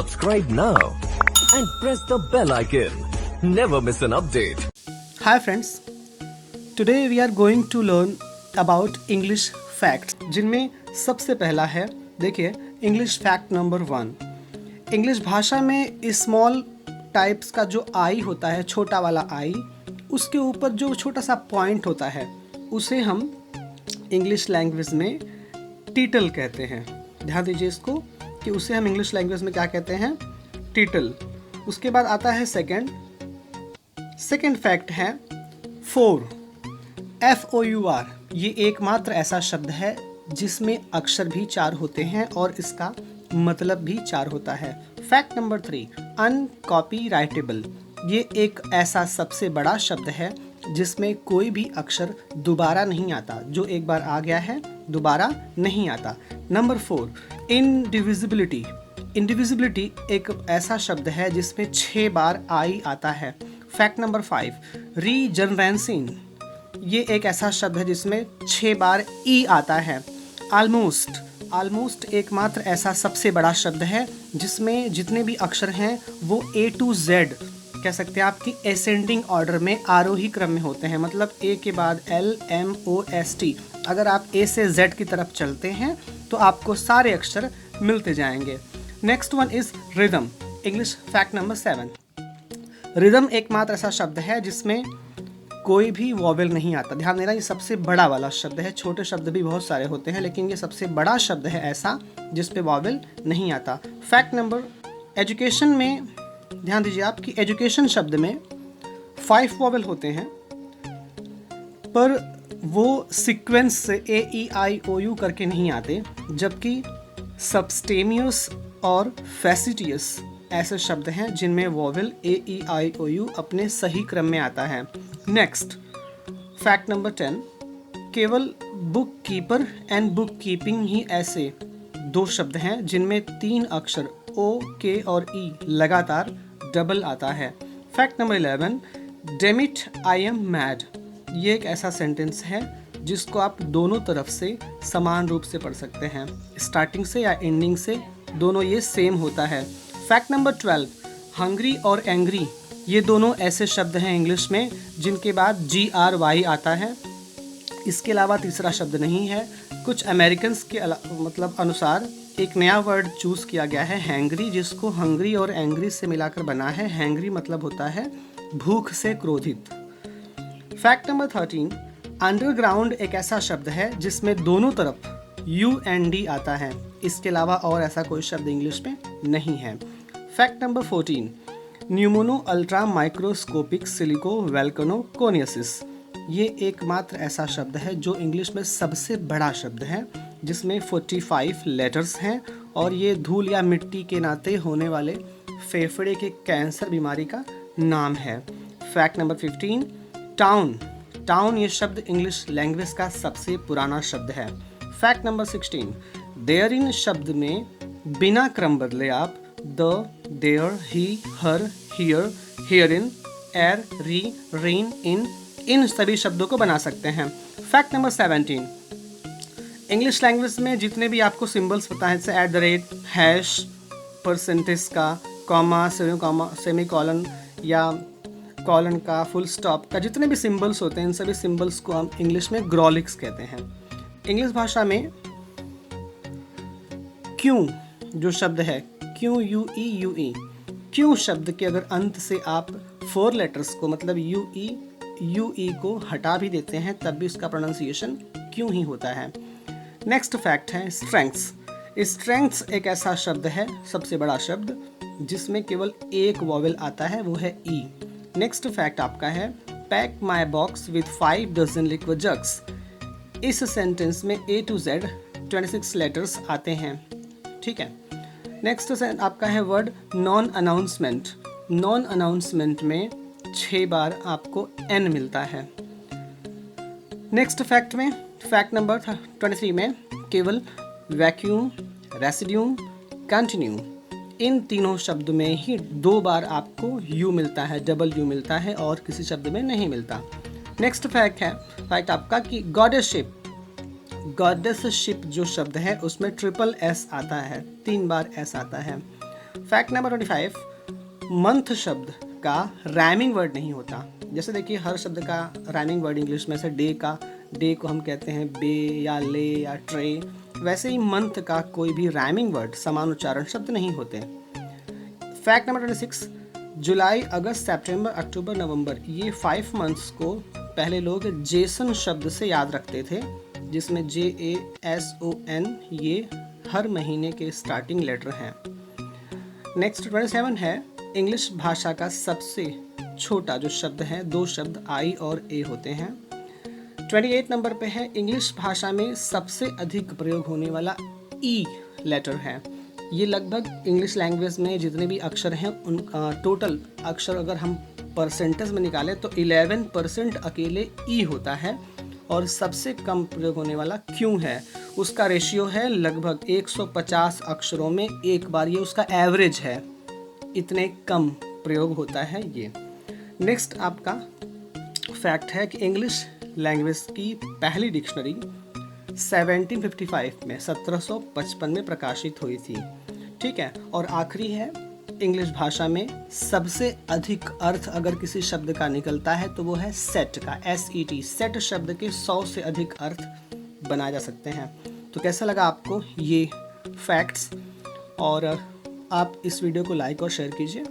Subscribe now and press the bell icon. Never miss an update. Hi friends, today we are going to learn about English facts, जिनमें सबसे पहला है, देखिए, English fact number 1। English भाषा में small types का जो आई होता है, छोटा वाला आई, उसके ऊपर जो छोटा सा पॉइंट होता है उसे हम इंग्लिश लैंग्वेज में टिटल कहते हैं। ध्यान दीजिए इसको कि उसे हम इंग्लिश लैंग्वेज में क्या कहते हैं, टिटल। उसके बाद आता है सेकंड फैक्ट है फोर, FOUR। ये एकमात्र ऐसा शब्द है जिसमें अक्षर भी 4 होते हैं और इसका मतलब भी 4 होता है। Fact number 3, अनकॉपीराइटेबल। ये एक ऐसा सबसे बड़ा शब्द है जिसमें कोई भी अक्षर दोबारा नहीं आता, जो एक बार आ गया है दोबारा नहीं आता। नंबर 4, इंडिविजिबिलिटी। इंडिविजिबिलिटी एक ऐसा शब्द है जिसमें 6 बार आई आता है। Fact number 5, रीजनरेंसिंग। ये एक ऐसा शब्द है जिसमें 6 बार ई आता है। ऑलमोस्ट एकमात्र ऐसा सबसे बड़ा शब्द है जिसमें जितने भी अक्षर हैं वो A to Z कह सकते हैं आपकी असेंडिंग ऑर्डर में, आरोही क्रम में होते हैं। मतलब A के बाद LMOST। अगर आप A से Z की तरफ चलते हैं तो आपको सारे अक्षर मिलते जाएंगे। Next one is rhythm. English fact number 7, rhythm एकमात्र ऐसा शब्द है जिसमें कोई भी वॉवेल नहीं आता। ध्यान देना, ये सबसे बड़ा वाला शब्द है। छोटे शब्द भी बहुत सारे होते हैं लेकिन ये सबसे बड़ा शब्द है ऐसा जिस पे वॉवेल नहीं आता। फैक्ट नंबर, एजुकेशन में ध्यान दीजिए आपकी एजुकेशन शब्द में 5 वॉवेल होते हैं, पर वो सीक्वेंस से AEIOU करके नहीं आते, जबकि सब्सटेमियस और फैसिटियस ऐसे शब्द हैं जिनमें वॉवेल AEIOU अपने सही क्रम में आता है। नेक्स्ट फैक्ट नंबर 10, केवल book keeper and book keeping ही ऐसे 2 शब्द हैं जिनमें 3 अक्षर O, K और E लगातार डबल आता है। Fact number 11, demat I am mad. ये एक ऐसा सेंटेंस है जिसको आप दोनों तरफ से समान रूप से पढ़ सकते हैं, स्टार्टिंग से या एंडिंग से, दोनों ये सेम होता है। फैक्ट नंबर 12, हंग्री और एंग्री। ये दोनों ऐसे शब्द हैं इंग्लिश में जिनके बाद GRY आता है। इसके अलावा तीसरा शब्द नहीं है। कुछ अमेरिकन्स के मतलब अनुसार एक नया वर्ड चूज़ किया गया है, हैंग्री, जिसको हंग्री और एंग्री से मिलाकर बना है। हैंग्री मतलब होता है भूख से क्रोधित। फैक्ट नंबर 13, अंडरग्राउंड एक ऐसा शब्द है जिसमें दोनों तरफ UND आता है। इसके अलावा और ऐसा कोई शब्द इंग्लिश में नहीं है। Fact number 14, pneumonoultramicroscopicsilicovolcanoconiosis. ये एकमात्र ऐसा शब्द है जो इंग्लिश में सबसे बड़ा शब्द है, जिसमें 45 लेटर्स हैं और ये धूल या मिट्टी के नाते होने वाले फेफड़े के कैंसर बीमारी का नाम है। फैक्ट नंबर 15, टाउन ये शब्द इंग्लिश लैंग्वेज का सबसे पुराना शब्द है। फैक्ट नंबर 16, देयरिन शब्द में बिना क्रम बदले आप the, there, he, her, here, herein, ere, re, reign, इन सभी शब्दों को बना सकते हैं। फैक्ट नंबर 17, इंग्लिश लैंग्वेज में जितने भी आपको सिंबल्स पता है, जैसे @ हैश, परसेंटेज का, कॉमा, सेमी कॉलन या कॉलन का, फुल स्टॉप का, जितने भी सिंबल्स होते हैं इन सभी सिंबल्स को हम इंग्लिश में ग्रॉलिक्स कहते हैं। इंग्लिश भाषा में क्यों जो शब्द है, QUE, क्यों शब्द के अगर अंत से आप 4 लेटर्स को मतलब UE को हटा भी देते हैं तब भी उसका प्रोनाउंसिएशन क्यों ही होता है। नेक्स्ट फैक्ट है स्ट्रेंथ्स। स्ट्रेंथ्स एक ऐसा शब्द है, सबसे बड़ा शब्द, जिसमें केवल एक वॉवेल आता है, वो है E। नेक्स्ट फैक्ट आपका है pack my box with 5 dozen liquid jugs. इस सेंटेंस में A to Z 26 लेटर्स आते हैं, ठीक है। नेक्स्ट आपका है word non announcement. Non announcement में 6 बार आपको N मिलता है। नेक्स्ट फैक्ट में फैक्ट नंबर 23 में केवल वैक्यूम, रेसिड्यूम, कंटिन्यू, इन तीनों शब्द में ही 2 बार आपको U मिलता है, डबल U मिलता है और किसी शब्द में नहीं मिलता। नेक्स्ट फैक्ट है फैक्ट आपका कि गॉडेस शिप जो शब्द है उसमें ट्रिपल S आता है, 3 बार S आता है। फैक्ट नंबर 25, मंथ शब्द का रैमिंग वर्ड नहीं होता। जैसे देखिए हर शब्द का रैमिंग वर्ड इंग्लिश में से डे को हम कहते हैं बे या ले या ट्रे, वैसे ही मंथ का कोई भी रैमिंग वर्ड समान उच्चारण शब्द नहीं होते। फैक्ट नंबर 26, जुलाई, अगस्त, सितंबर, अक्टूबर, नवंबर, ये 5 मंथ्स को पहले लोग जेसन शब्द से याद रखते थे, जिसमें JASON ये हर महीने के स्टार्टिंग लेटर हैं। नेक्स्ट 27 है, इंग्लिश भाषा का सबसे छोटा जो शब्द है, 2 शब्द आई और ए होते हैं। 28 नंबर पे है, इंग्लिश भाषा में सबसे अधिक प्रयोग होने वाला ई लेटर है। ये लगभग इंग्लिश लैंग्वेज में जितने भी अक्षर हैं उन टोटल अक्षर अगर हम परसेंटेज में निकालें तो 11% अकेले ई होता है, और सबसे कम प्रयोग होने वाला क्यों है, उसका रेशियो है लगभग 150 अक्षरों में एक बार, ये उसका एवरेज है, इतने कम प्रयोग होता है ये। नेक्स्ट आपका फैक्ट है कि इंग्लिश लैंग्वेज की पहली डिक्शनरी 1755 में प्रकाशित हुई थी, ठीक है। और आखिरी है, इंग्लिश भाषा में सबसे अधिक अर्थ अगर किसी शब्द का निकलता है तो वो है सेट का, SET, सेट शब्द के 100 से अधिक अर्थ बनाए जा सकते हैं। तो कैसा लगा आपको ये फैक्ट्स, और आप इस वीडियो को लाइक और शेयर कीजिए।